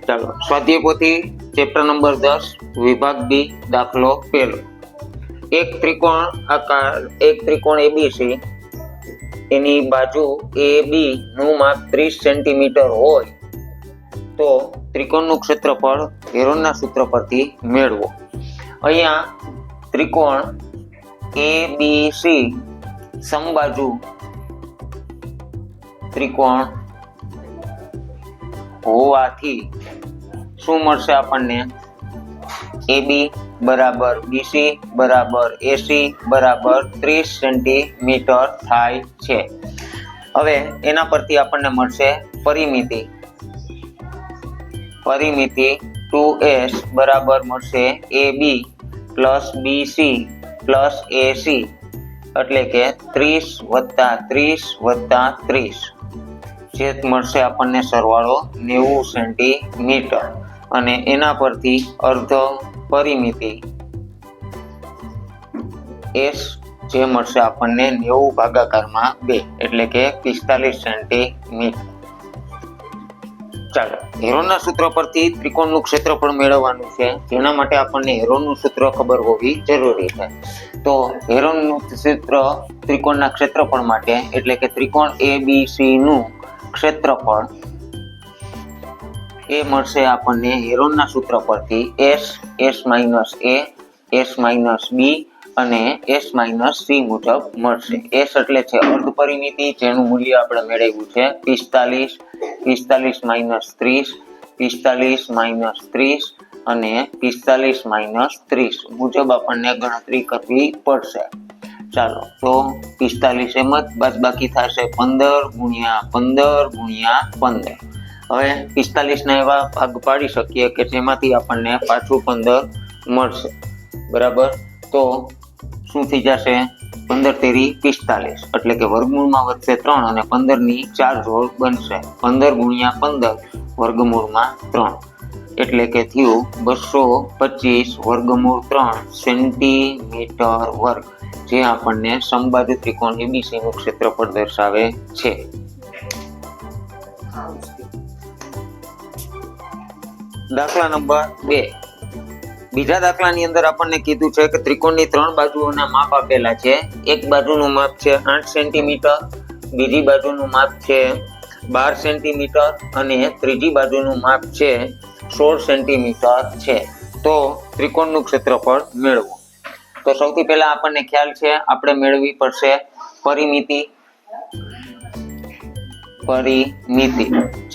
ચાલો સ્વાધ્યાય પોથી chapter number 10 વિભાગ બી દાખલો પહેલો। એક ત્રિકોણ એબીસી એની બાજુ એ બી નું માપ 30 સેન્ટીમીટર હોય તો ત્રિકોણનું ક્ષેત્રફળ હેરોનના સૂત્ર પરથી મેળવો। અહીંયા ત્રિકોણ એબીસી સમબાજુ ત્રિકોણ હોવાથી શું મળશે આપણને? AB બરાબર BC બરાબર AC બરાબર 30 સેન્ટીમીટર થાય છે। હવે એના પરથી આપણને મળશે પરિમિતિ 2S બરાબર મળશે AB plus BC plus AC એટલે કે 30 વત્તા 30 વત્તા 30 જે મળશે આપણને સરવાળો 90 સેન્ટીમીટર અને એના પરથી અર્ધ પરિમિતિ S જે મળશે આપણને 90 ભાગાકારમાં 2 એટલે કે 45 સેન્ટીમીટર। ચાલો હેરોનના સૂત્ર પરથી ત્રિકોણનું ક્ષેત્રફળ મેળવવાનું છે, જેના માટે આપણને હેરોનનું સૂત્ર ખબર હોવી જરૂરી છે। તો હેરોનનું સૂત્ર ત્રિકોણના ક્ષેત્રફળ માટે એટલે કે ત્રિકોણ ABC નું ક્ષેત્રફળ એ મળશે આપણને હેરોનના સૂત્ર પરથી S minus A S minus B અને S માઇનસ C મુજબ મળશે। S એટલે છે અર્ધ પરિમિતિ જેનું મૂલ્ય આપણે મેળવ્યું છે 45 માઇનસ 30 45 માઇનસ 30 અને 45 માઇનસ 30 મુજબ આપણને ગણતરી કરવી પડશે। ચાલો તો 45 એમ જ બાદબાકી થશે 15 ગુણ્યા 15 ગુણ્યા 15। હવે 45 ના એવા ભાગ પાડી શકીએ કે જેમાંથી આપણને પાછું 15 મળશે, બરાબર। તો શું થઈ જશે? 15 તેરી 45 એટલે કે વર્ગમૂળમાં વધશે 3 અને 15 ની 4 જોડ બનશે 15 ગુણ્યા 15 વર્ગમૂળમાં 3 એટલે કે થયું 225 વર્ગમૂળ 3 સેન્ટીમીટર વર્ગ, જે આપણને સમબાજુ ત્રિકોણ એબીસી નું ક્ષેત્રફળ દર્શાવે છે। દાખલા નંબર 2। બીજા દાખલાની અંદર આપણને કીધું છે કે ત્રિકોણની 3 બાજુઓના માપ આપેલા છે। એક બાજુનું માપ છે 8 સેન્ટીમીટર, બીજી બાજુનું માપ છે 12 સેન્ટીમીટર અને ત્રીજી બાજુનું માપ છે 16 સેન્ટીમીટર છે। તો ત્રિકોણનું ક્ષેત્રફળ મેળવો। તો સૌથી પહેલા આપણને ખ્યાલ છે આપણે મેળવવી પડશે પરિમિતિ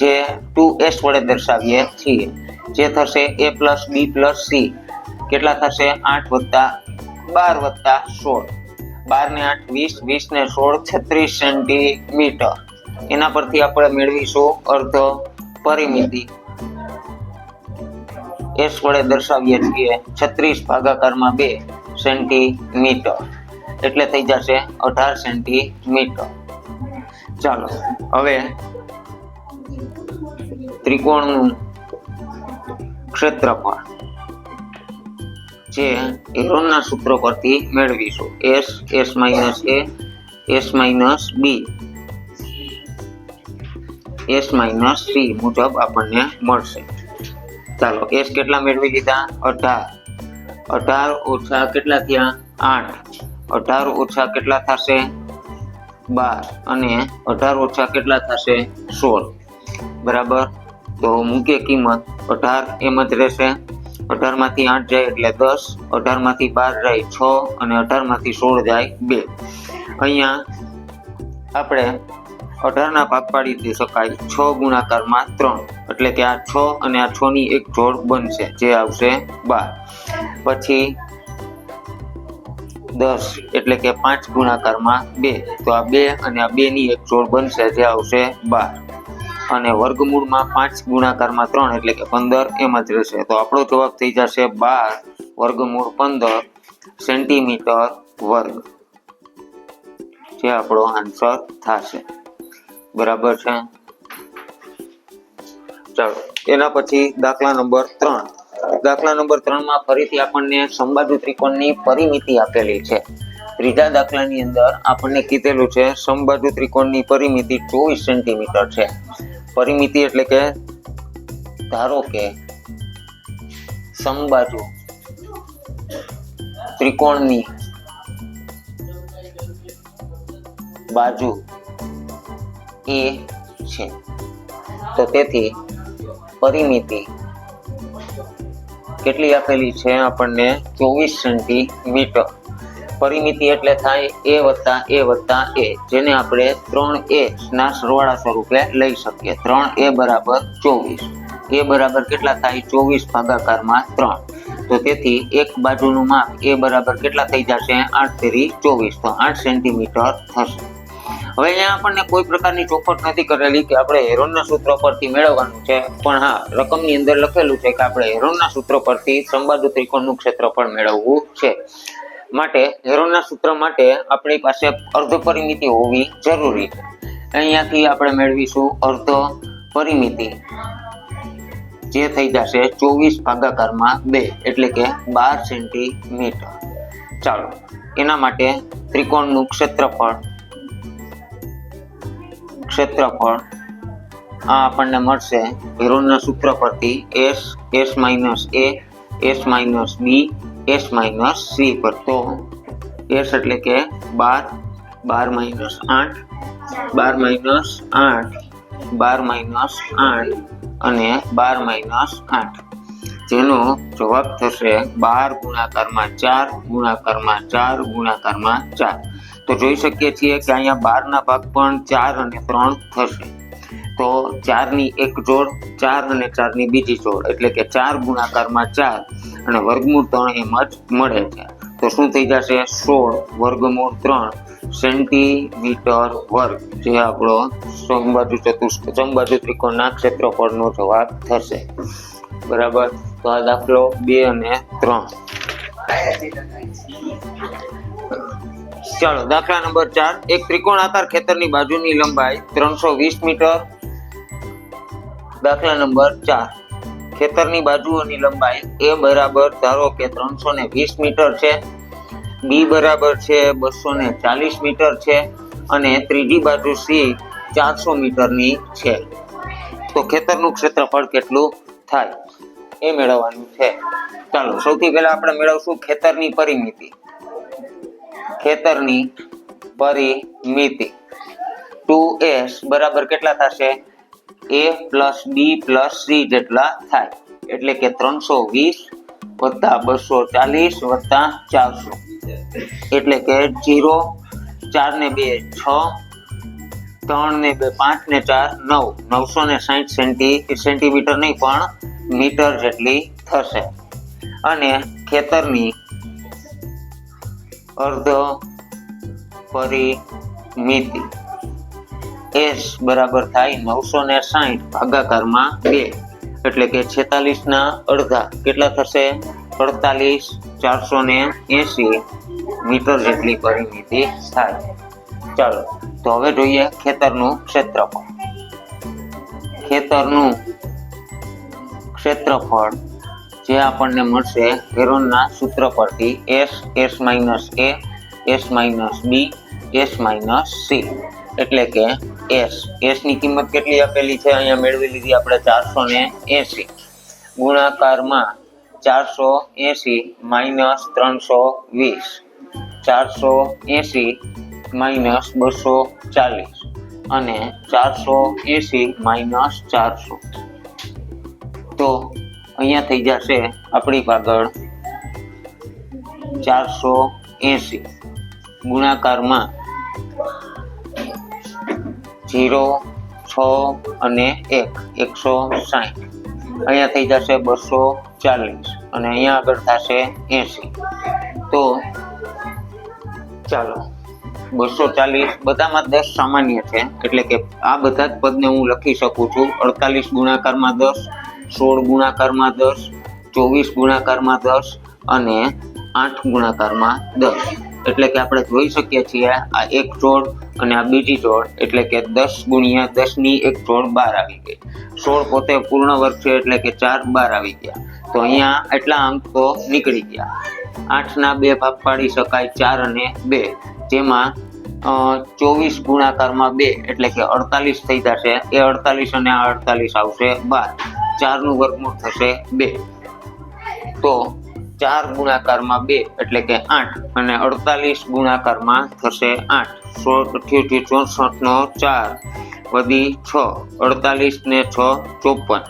જે 2S વડે દર્શાવીએ છીએ, જે થશે A plus B plus C કેટલા થશે 8 વત્તા 12 વત્તા 16 12 ને 8 20 20 ને 16 36 સેન્ટીમીટર। એના પરથી આપણે મેળવીશું અર્ધ પરિમિતિ S વડે દર્શાવીએ છીએ 36 ભાગાકારમાં 2 સેન્ટીમીટર એટલે થઈ જશે 18 સેન્ટીમીટર। ચાલો હવે ત્રિકોણનું ક્ષેત્રફળ જે હેરોનના સૂત્ર પરથી મેળવીશું S minus A S minus B S minus C મુજબ આપણને મળશે। ચાલો S કેટલા મેળવી લીધા? 18 ઓછા કેટલા થયા? 8 18 ઓછા કેટલા થશે? 12 અને 18 ઓછા કેટલા થશે? 16, બરાબર। તો મૂકીએ કિંમત 18 એમ જ રહેશે, 18 માંથી 8 જાય એટલે 10, 18 માંથી 12 જાય 6 અને 18 માંથી 16 જાય 2। અહીંયા આપણે 18 ના ભાગ પાડી દઈ શકાય 6 ગુણાકારમાં 3 એટલે કે આ 6 અને આ 6 ની એક જોડ બનશે જે આવશે 12। પછી 10 એટલે કે 5 ગુણાકારમાં 2 તો આ 2 અને આ 2 ની એક જોડ બનશે જે આવશે 12 અને વર્ગમૂળમાં 5 ગુણાકારમાં 3 એટલે કે 15 એમ જ રહેશે। તો આપણો જવાબ થઈ જશે 12 વર્ગમૂળ 15 સેન્ટીમીટર વર્ગ, જે આપણો આન્સર થશે, બરાબર છે। ચાલો એના પછી દાખલા નંબર 3। દાખલા નંબર 3 માં ફરીથી આપણને સમબાજુ ત્રિકોણની પરિમિતિ આપેલી છે। ત્રીજા દાખલાની અંદર આપણને કીધેલું છે સમબાજુ ત્રિકોણની પરિમિતિ 24 સેન્ટીમીટર છે. પરિમિતિ એટલે કે ધારો કે સમબાજુ ત્રિકોણની બાજુ A છે, તો તેથી પરિમિતિ કેટલી આપેલી છે આપણને 24 સેન્ટીમીટર. પરિમિતિ એટલે થાય a વત્તા a, જેને આપણે 3a ના સરવાળા સ્વરૂપે લઈ શકીએ. 3a બરાબર 24. a બરાબર કેટલા થાય? 24 ભાગાકારમાં 3. તો તેથી એક બાજુનું માપ a બરાબર કેટલા થઈ જશે? 8 તેરી 24, તો 8 સેન્ટીમીટર થશે. હવે અહીંયા આપણને કોઈ પ્રકારની ચોખવટ નથી કરેલી કે આપણે હેરોનના સૂત્ર પરથી મેળવવાનું છે, પણ હા, રકમની અંદર લખેલું છે કે આપણે હેરોનના સૂત્ર પરથી સમબાજુ ત્રિકોણનું ક્ષેત્રફળ મેળવવું છે. માટે હેરોનના સૂત્ર માટે આપણી પાસે અર્ધ પરિમિતિ હોવી જરૂરી છે. અહીંયાથી આપણે મેળવીશું અર્ધ પરિમિતિ, જે થઈ જશે 24 ભાગાકારમાં 2, એટલે કે 12 સેન્ટીમીટર. ચાલો, એના માટે ત્રિકોણનું ક્ષેત્રફળ આ આપણને મળશે હેરોનના સૂત્ર પરથી s minus a, s minus b, s minus c પર. તો s એટલે કે 12, 12 માઇનસ 8, 12 માઇનસ 8, 12 માઇનસ 8 અને 12 માઇનસ 8, જેનો જવાબ થશે 12 ગુણાકારમાં 4 ગુણાકારમાં 4 ગુણાકારમાં 4. તો જોઈ શકીએ છીએ કે અહીંયા 12 ના ભાગ પણ 4 અને 3 થશે. તો 4 ની એક જોડ, 4 અને 4 ની બીજી જોડ, એટલે કે 4 ગુણાકારમાં 4 અને વર્ગમૂળ 3 એમ જ મળે છે. તો શું થઈ જશે? 16 વર્ગમૂળ 3 સેન્ટીમીટર વર્ગ, જે આપણો સમબાજુ ત્રિકોણના ક્ષેત્રફળનો જવાબ થશે. બરાબર. તો આ દાખલો 2 અને 3. ચાલો, દાખલા નંબર 4. એક ત્રિકોણાકાર ખેતરની બાજુની લંબાઈ 320 મીટર. દાખલા નંબર 4. ખેતરની બાજુઓની લંબાઈ a બરાબર ધારો કે 320 મીટર છે, b બરાબર છે 240 મીટર છે અને ત્રીજી બાજુ c 400 મીટરની છે. તો ખેતરનું ક્ષેત્રફળ કેટલું થાય એ મેળવવાનું છે. ચાલો, સૌથી પહેલા આપણે મેળવશું ખેતરની પરિમિતિ. ખેતરની પરિમિતિ 2s બરાબર કેટલા થશે? a plus b plus c જેટલા થાય, એટલે કે 320 વત્તા 240 વત્તા 400, એટલે કે 0, 4 ને 2 6, 3 ને 2 5 ને 4 9, 960 સેન્ટીમીટર નહીં પણ મીટર જેટલી થશે. અને ખેતરની અર્ધ પરિમિતિ s બરાબર થાય 960 ભાગાકારમાં 2, એટલે કે 46 ના અડધા કેટલા થશે? 48, 480 મીટર જેટલી પરિમિતિ થાય. ચાલો, તો હવે જોઈએ ખેતરનું ક્ષેત્રફળ. ખેતરનું ક્ષેત્રફળ જે આપણને મળશે હેરોનના સૂત્ર પરથી s minus a, s minus b, s minus c, એટલે કે s ની કિંમત કેટલી આપેલી છે? અહીંયા મેળવી લીધી આપણે 480 ગુણાકારમાં 480 માઇનસ 320, 480 માઇનસ 240 અને 480 માઇનસ 400. તો અહીંયા થઈ જશે આપણી આગળ 480 ગુણાકારમાં 0, 6 અને 1 160. અહીંયા થઈ જશે 240 અને અહીંયા આગળ થશે 80. તો ચાલો, 240 બધામાં 10 સામાન્ય છે, એટલે કે આ બધા જ પદને હું લખી શકું છું 48 ગુણાકારમાં 10, 16 ગુણાકારમાં 10, 24 ગુણાકારમાં 10 અને 8 ગુણાકારમાં 10. એટલે કે આપણે જોઈ શકીએ છીએ આ એક જોડ અને આ બીજી જોડ, એટલે કે 10 ગુણ્યા 10 ની એક જોડ 12 આવી ગઈ. 16 પોતે પૂર્ણ વર્ગ છે, એટલે કે 4 12 આવી ગયા. તો અહીંયા એટલા અંક તો નીકળી ગયા. 8 ના 2 ભાગ પાડી શકાય 4 અને 2, જેમાં 24 ગુણાકારમાં 2 એટલે કે 48 થઈ જશે. એ 48 અને આ 48 આવશે બાદ. 4 નું વર્ગમૂળ થશે 2. તો 4 ગુણાકારમાં 2 એટલે કે 8 અને 48 ગુણાકારમાં થશે 8. 16 64 નો 4 વધી 6, 48 ને 6 54,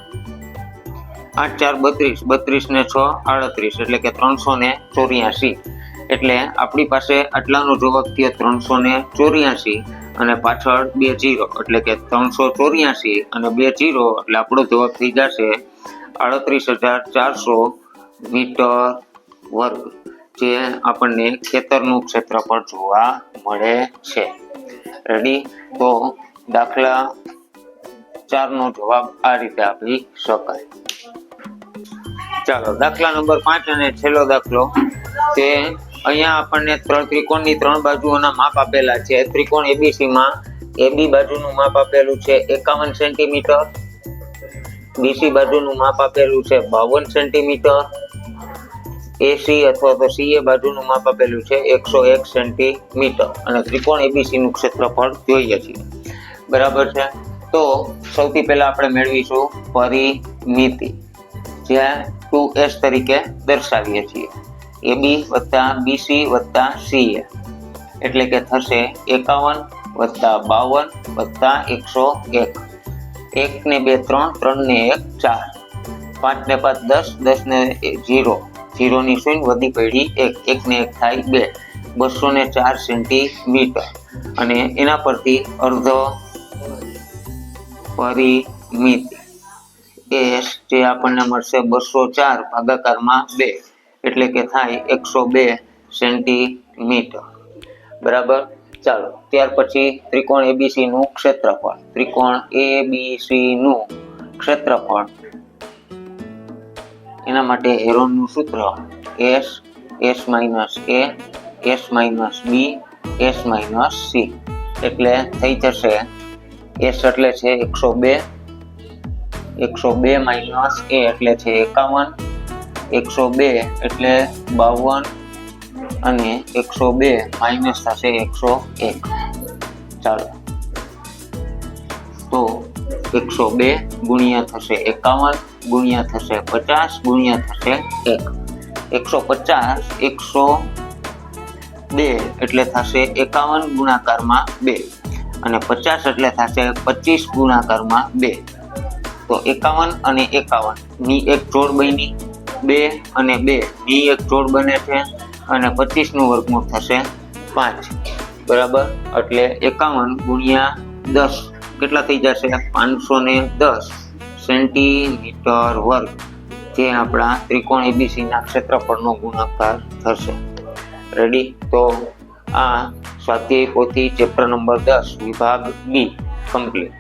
8 4 32, 32 ને 6 38 એટલે કે 384. એટલે આપણી પાસે આટલાનો જવાબ થયો 384 અને પાછળ 2 0 એટલે કે 384 અને 2 0 એટલે આપણો જવાબ થઈ જશે 38,400 મીટર વર્ગ, જે આપણને ખેતરનું ક્ષેત્રફળ જોવા મળે છે. રેડી? તો દાખલા 4 નો જવાબ આ રીતે આપી શકાય. ચાલો દાખલા નંબર 5 અને છેલ્લો દાખલો. તે અહીંયા આપણને ત્રિકોણની 3 બાજુઓના માપ આપેલા છે. ત્રિકોણ ABC માં AB બાજુનું માપ આપેલું છે 51 સેન્ટીમીટર, BC બાજુનું માપ આપેલું છે 52 સેન્ટીમીટર, AC અથવા તો CA બાજુનું માપ આપેલું છે 101 સેન્ટીમીટર અને ત્રિકોણ ABC નું ક્ષેત્રફળ જોઈએ છીએ. બરાબર છે? તો સૌથી પહેલા આપણે મેળવીશું પરિમિતિ, જ્યાં 2S તરીકે દર્શાવીએ છીએ. AB વત્તા BC વત્તા CA એટલે કે થશે 51 વત્તા 52 વત્તા 101. 1 ને 2 3, 3 ને 1 4, 5 ને 5 10, 10 ને 0, 0 ની શૂન્ય વધી પડી 1, 1 ને 1 થાય 2, 204 સેન્ટીમીટર. અને એના પરથી અર્ધ પરિમિતિ S જે આપણને મળશે 204 ભાગાકારમાં 2 એટલે કે થાય 102 સેન્ટીમીટર. બરાબર? ચાલો ત્યાર પછી ત્રિકોણ ABC નું ક્ષેત્રફળ. ત્રિકોણ ABC નું ક્ષેત્રફળ, એના માટે હેરોનનું સૂત્ર S, S minus A, S minus B, S minus C એટલે થઈ જશે S એટલે છે 102, 102 minus A એટલે છે 51, 102 એટલે 52 અને 102 માઇનસ થશે 101. ચાલો તો 102 ગુણ્યા થશે 51 ગુણ્યા થશે 50 ગુણ્યા થશે 1. 150 102 એટલે થશે 51 ગુણાકારમાં 2 અને 50 એટલે થશે 25 ગુણાકારમાં 2. તો 51 અને 51 ની એક જોડ બની, 2 અને 2 ની એક જોડ બને છે અને 25 નું વર્ગમૂળ થશે 5. બરાબર? એટલે 51 ગુણ્યા 10 કેટલા થઈ જશે? 510 સેન્ટીમીટર વર્ગ, જે આપણા ત્રિકોણ ABC ના ક્ષેત્રફળનો ગુણાકાર થશે. રેડી? તો આ સ્વાધ્યાય પોથી ચેપ્ટર નંબર 10 વિભાગ B કમ્પ્લીટ.